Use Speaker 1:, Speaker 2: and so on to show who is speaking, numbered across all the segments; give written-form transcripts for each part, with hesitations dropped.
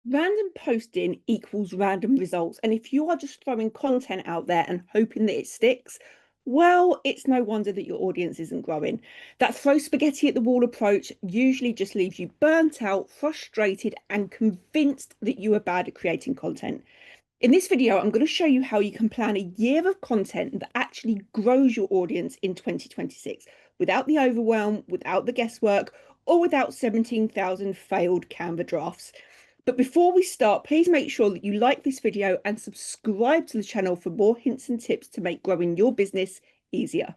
Speaker 1: Random posting equals random results. And if you are just throwing content out there and hoping that it sticks, well, it's no wonder that your audience isn't growing. That throw spaghetti at the wall approach usually just leaves you burnt out, frustrated, and convinced that you are bad at creating content. In this video, I'm going to show you how you can plan a year of content that actually grows your audience in 2026 without the overwhelm, without the guesswork, or without 17,000 failed Canva drafts. But before we start, please make sure that you like this video and subscribe to the channel for more hints and tips to make growing your business easier.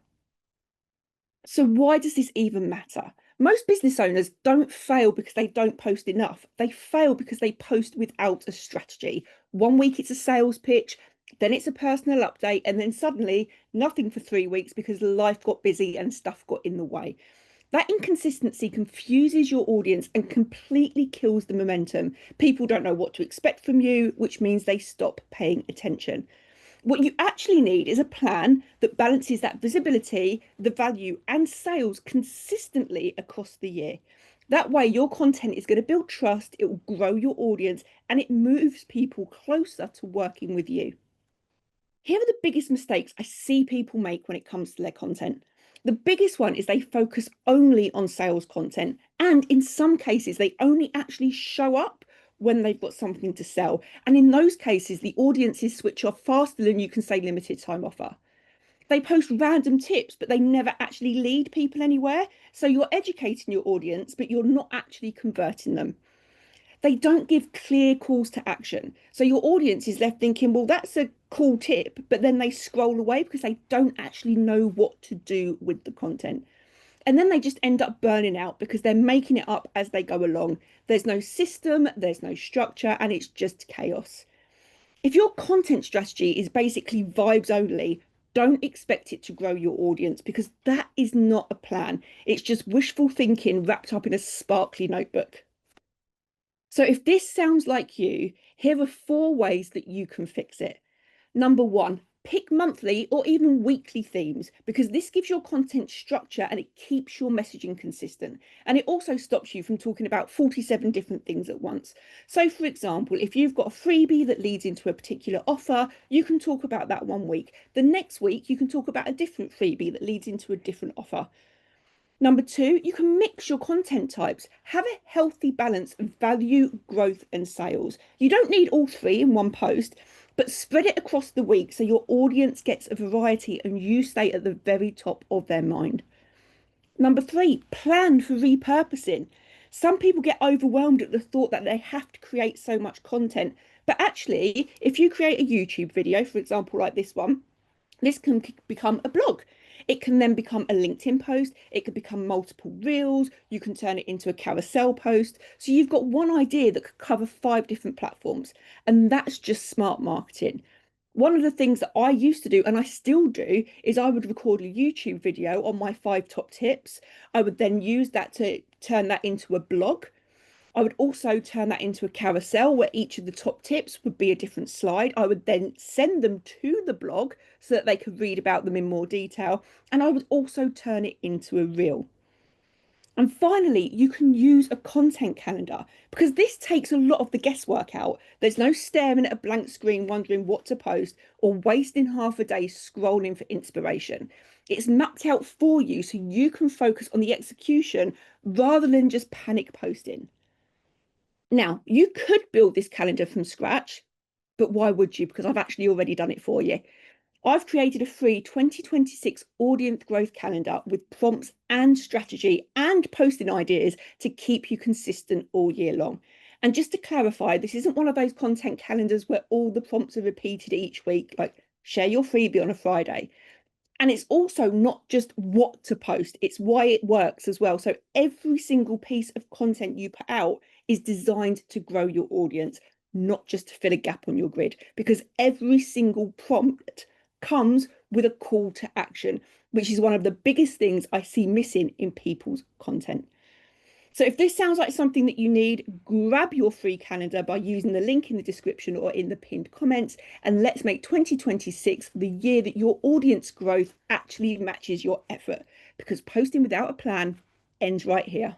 Speaker 1: So why does this even matter? Most business owners don't fail because they don't post enough. They fail because they post without a strategy. One week it's a sales pitch, then it's a personal update, and then suddenly nothing for 3 weeks because life got busy and stuff got in the way. That inconsistency confuses your audience and completely kills the momentum. People don't know what to expect from you, which means they stop paying attention. What you actually need is a plan that balances that visibility, the value, and sales consistently across the year. That way, your content is going to build trust, it will grow your audience, and it moves people closer to working with you. Here are the biggest mistakes I see people make when it comes to their content. The biggest one is they focus only on sales content, and in some cases, they only actually show up when they've got something to sell. And in those cases, the audiences switch off faster than you can say limited time offer. They post random tips, but they never actually lead people anywhere. So you're educating your audience, but you're not actually converting them. They don't give clear calls to action. So your audience is left thinking, well, that's a cool tip, but then they scroll away because they don't actually know what to do with the content. And then they just end up burning out because they're making it up as they go along. There's no system, there's no structure, and it's just chaos. If your content strategy is basically vibes only, don't expect it to grow your audience because that is not a plan. It's just wishful thinking wrapped up in a sparkly notebook. So if this sounds like you, here are 4 ways that you can fix it. Number one, pick monthly or even weekly themes because this gives your content structure and it keeps your messaging consistent. And it also stops you from talking about 47 different things at once. So, for example, if you've got a freebie that leads into a particular offer, you can talk about that one week. The next week, you can talk about a different freebie that leads into a different offer. Number two, you can mix your content types. Have a healthy balance of value, growth, and sales. You don't need all three in one post, but spread it across the week so your audience gets a variety and you stay at the very top of their mind. Number three, plan for repurposing. Some people get overwhelmed at the thought that they have to create so much content. But actually, if you create a YouTube video, for example, like this one, this can become a blog. It can then become a LinkedIn post. It could become multiple reels. You can turn it into a carousel post. So you've got one idea that could cover 5 different platforms. And that's just smart marketing. One of the things that I used to do, and I still do, is I would record a YouTube video on my 5 top tips. I would then use that to turn that into a blog. I would also turn that into a carousel where each of the top tips would be a different slide. I would then send them to the blog so that they could read about them in more detail. And I would also turn it into a reel. And finally, you can use a content calendar because this takes a lot of the guesswork out. There's no staring at a blank screen wondering what to post or wasting half a day scrolling for inspiration. It's mapped out for you so you can focus on the execution rather than just panic posting. Now, you could build this calendar from scratch, but why would you? Because I've actually already done it for you. I've created a free 2026 audience growth calendar with prompts and strategy and posting ideas to keep you consistent all year long. And just to clarify, this isn't one of those content calendars where all the prompts are repeated each week, like share your freebie on a Friday. And it's also not just what to post, it's why it works as well. So every single piece of content you put out is designed to grow your audience, not just to fill a gap on your grid, because every single prompt comes with a call to action, which is one of the biggest things I see missing in people's content. So if this sounds like something that you need, grab your free calendar by using the link in the description or in the pinned comments, and let's make 2026 the year that your audience growth actually matches your effort, because posting without a plan ends right here.